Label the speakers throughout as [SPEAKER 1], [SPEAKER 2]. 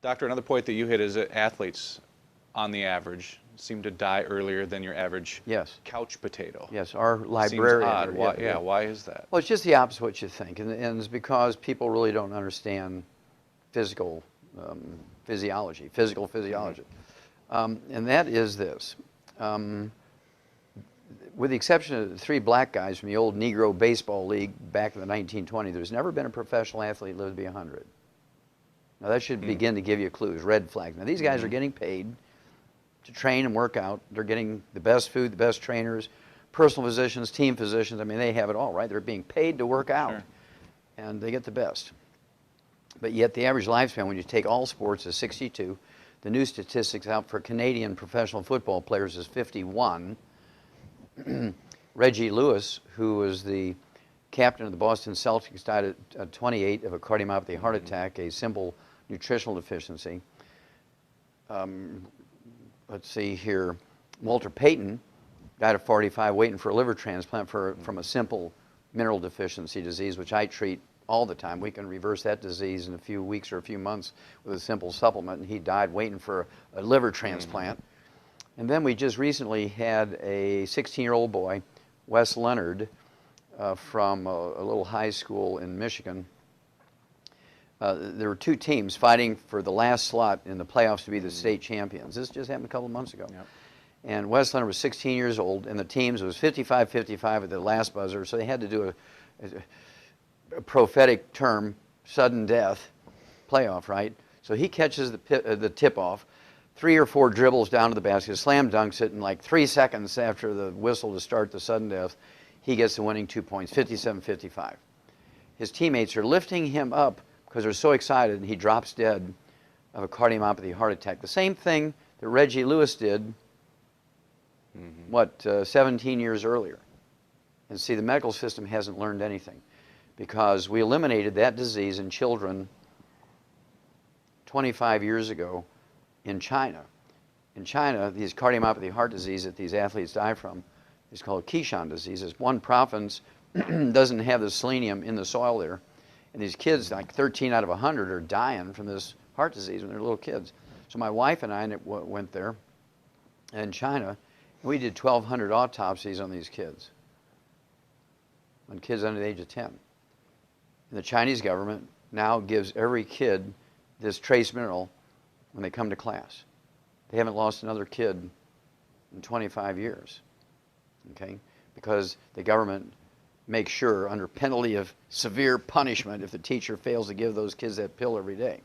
[SPEAKER 1] Doctor, another point that you hit is that athletes, on the average, seem to die earlier than your average
[SPEAKER 2] Yes.
[SPEAKER 1] couch potato.
[SPEAKER 2] Yes, our librarian.
[SPEAKER 1] Seems odd. Why, yeah, why is that?
[SPEAKER 2] Well, it's just the opposite of what you think, and it's because people really don't understand physical physiology. And that is this. With the exception of the 3 black guys from the old Negro Baseball League back in the 1920s, there's never been a professional athlete lived to be 100. Now that should begin to give you clues, red flags. Now these guys are getting paid to train and work out. They're getting the best food, the best trainers, personal physicians, team physicians. I mean, they have it all, right? They're being paid to work out, and they get the best. But yet the average lifespan, when you take all sports, is 62. The new statistics out for Canadian professional football players is 51. Reggie Lewis, who was the captain of the Boston Celtics, died at 28 of a cardiomyopathy heart attack, a simple nutritional deficiency. Let's see here. Walter Payton died at 45 waiting for a liver transplant from a simple mineral deficiency disease, which I treat all the time. We can reverse that disease in a few weeks or a few months with a simple supplement, and he died waiting for a liver transplant. And then we just recently had a 16-year-old boy, Wes Leonard, from a little high school in Michigan. There were 2 teams fighting for the last slot in the playoffs to be the state champions. This just happened a couple of months ago. Yep. And Wes Leonard was 16 years old, and the teams, it was 55-55 at the last buzzer, so they had to do a prophetic term, sudden death playoff, right? So he catches the tip-off, 3 or 4 dribbles down to the basket, slam dunks it in like 3 seconds after the whistle to start the sudden death. He gets the winning 2 points, 57-55. His teammates are lifting him up because they're so excited, and he drops dead of a cardiomyopathy heart attack. The same thing that Reggie Lewis did, 17 years earlier. And see, the medical system hasn't learned anything, because we eliminated that disease in children 25 years ago in China. In China, these cardiomyopathy heart disease that these athletes die from is called Kishan disease. It's one province doesn't have the selenium in the soil there. And these kids, like 13 out of 100, are dying from this heart disease when they're little kids. So my wife and I went there in China, and we did 1,200 autopsies on these kids, on kids under the age of 10. And the Chinese government now gives every kid this trace mineral when they come to class. They haven't lost another kid in 25 years, okay? Because the government make sure, under penalty of severe punishment, if the teacher fails to give those kids that pill every day.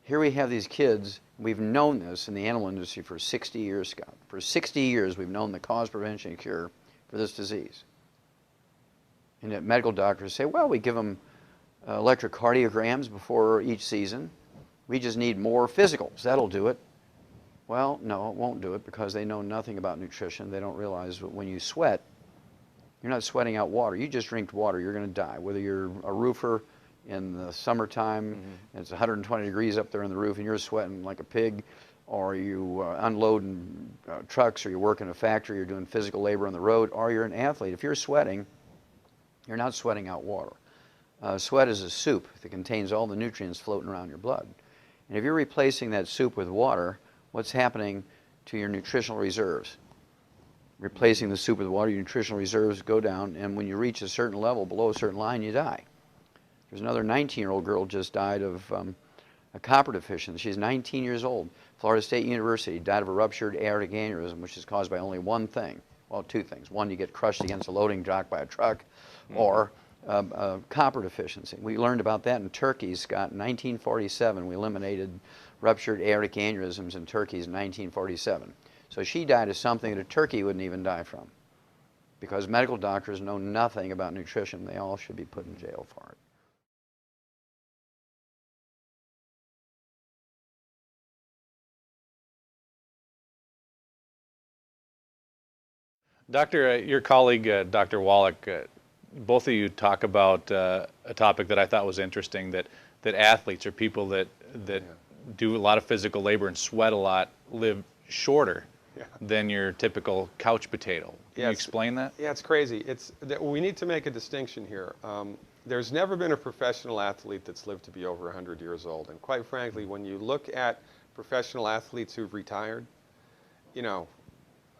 [SPEAKER 2] Here we have these kids. We've known this in the animal industry for 60 years, Scott. For 60 years, we've known the cause, prevention, and cure for this disease. And yet medical doctors say, well, we give them electrocardiograms before each season. We just need more physicals. That'll do it. Well, no, it won't do it, because they know nothing about nutrition. They don't realize that when you sweat, you're not sweating out water. You just drink water, you're going to die. Whether you're a roofer in the summertime, and it's 120 degrees up there on the roof, and you're sweating like a pig, or you unloading trucks, or you work in a factory, you're doing physical labor on the road, or you're an athlete. If you're sweating, you're not sweating out water. Sweat is a soup that contains all the nutrients floating around your blood. And if you're replacing that soup with water, what's happening to your nutritional reserves? Replacing the soup with water, your nutritional reserves go down, and when you reach a certain level, below a certain line, you die. There's another 19-year-old girl just died of a copper deficiency. She's 19 years old. Florida State University, died of a ruptured aortic aneurysm, which is caused by only one thing. Well, 2 things. One, you get crushed against a loading dock by a truck, or copper deficiency. We learned about that in turkeys, Scott. In 1947, we eliminated ruptured aortic aneurysms in turkeys in 1947. So she died of something that a turkey wouldn't even die from, because medical doctors know nothing about nutrition. They all should be put in jail for it.
[SPEAKER 1] Doctor, your colleague, Dr. Wallach, both of you talk about a topic that I thought was interesting, that athletes, or people that do a lot of physical labor and sweat a lot, live shorter than your typical couch potato. Can you explain that?
[SPEAKER 3] Yeah, it's crazy. We need to make a distinction here. there's never been a professional athlete that's lived to be over 100 years old. And quite frankly, when you look at professional athletes who've retired, you know,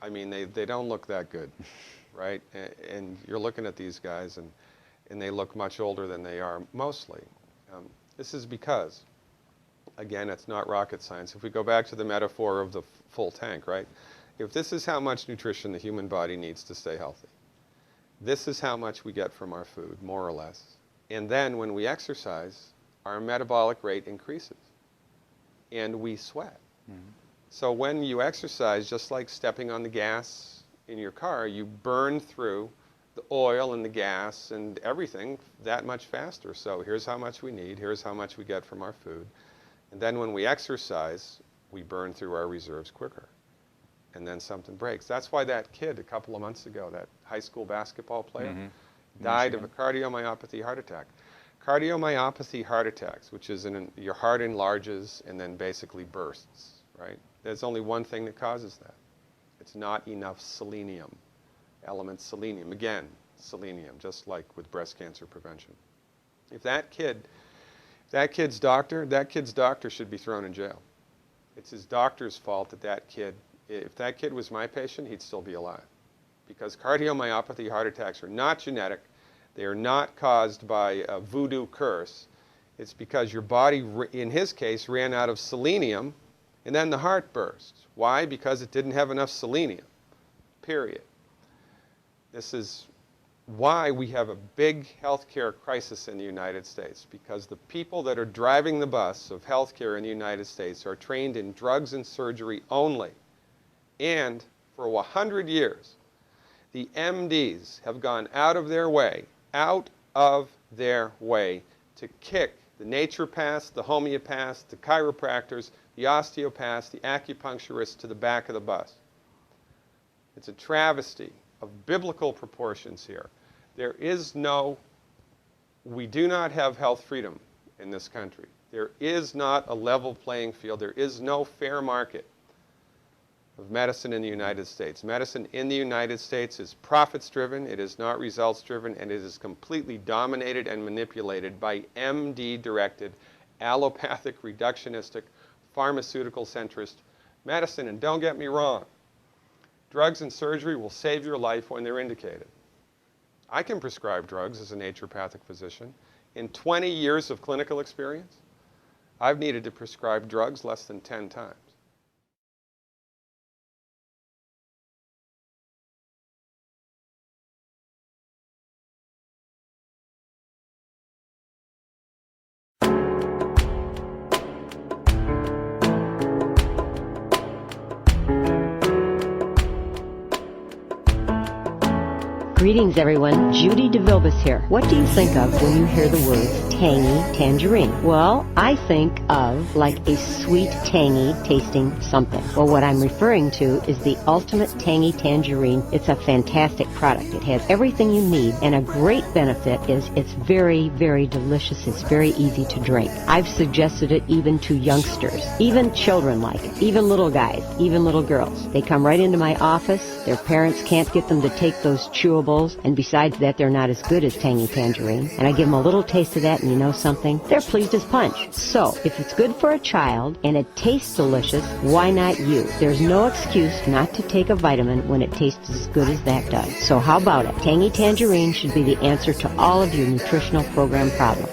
[SPEAKER 3] I mean, they don't look that good, right? And you're looking at these guys, and they look much older than they are mostly. This is because, again, it's not rocket science. If we go back to the metaphor of the full tank, right? If this is how much nutrition the human body needs to stay healthy, this is how much we get from our food, more or less. And then when we exercise, our metabolic rate increases, and we sweat. Mm-hmm. So when you exercise, just like stepping on the gas in your car, you burn through the oil and the gas and everything that much faster. So here's how much we need, here's how much we get from our food. And then when we exercise, we burn through our reserves quicker. And then something breaks. That's why that kid a couple of months ago, that high school basketball player, died of a cardiomyopathy heart attack. Cardiomyopathy heart attacks, which is your heart enlarges and then basically bursts, right? There's only one thing that causes that. It's not enough selenium, element selenium. Again, selenium, just like with breast cancer prevention. If that kid's doctor should be thrown in jail. It's his doctor's fault that kid, if that kid was my patient, he'd still be alive. Because cardiomyopathy heart attacks are not genetic. They are not caused by a voodoo curse. It's because your body, in his case, ran out of selenium, and then the heart burst. Why? Because it didn't have enough selenium, period. This is why we have a big healthcare crisis in the United States, because the people that are driving the bus of healthcare in the United States are trained in drugs and surgery only. And for 100 years, the MDs have gone out of their way to kick the naturopaths, the homeopaths, the chiropractors, the osteopaths, the acupuncturists to the back of the bus. It's a travesty of biblical proportions here. We do not have health freedom in this country. There is not a level playing field. There is no fair market of medicine in the United States. Medicine in the United States is profits-driven, it is not results-driven, and it is completely dominated and manipulated by MD-directed, allopathic, reductionistic, pharmaceutical-centrist medicine. And don't get me wrong, drugs and surgery will save your life when they're indicated. I can prescribe drugs as a naturopathic physician. In 20 years of clinical experience, I've needed to prescribe drugs less than 10 times.
[SPEAKER 4] Greetings, everyone. Judy DeVilbus here. What do you think of when you hear the words tangy tangerine? Well, I think of like a sweet, tangy tasting something. Well, what I'm referring to is the ultimate tangy tangerine. It's a fantastic product. It has everything you need, and a great benefit is it's very, very delicious. It's very easy to drink. I've suggested it even to youngsters. Even children like it. Even little guys. Even little girls. They come right into my office. Their parents can't get them to take those chewables, and besides that, they're not as good as tangy tangerine. And I give them a little taste of that, and you know something? They're pleased as punch. So, if it's good for a child and it tastes delicious, why not you? There's no excuse not to take a vitamin when it tastes as good as that does. So how about it? Tangy tangerine should be the answer to all of your nutritional program problems.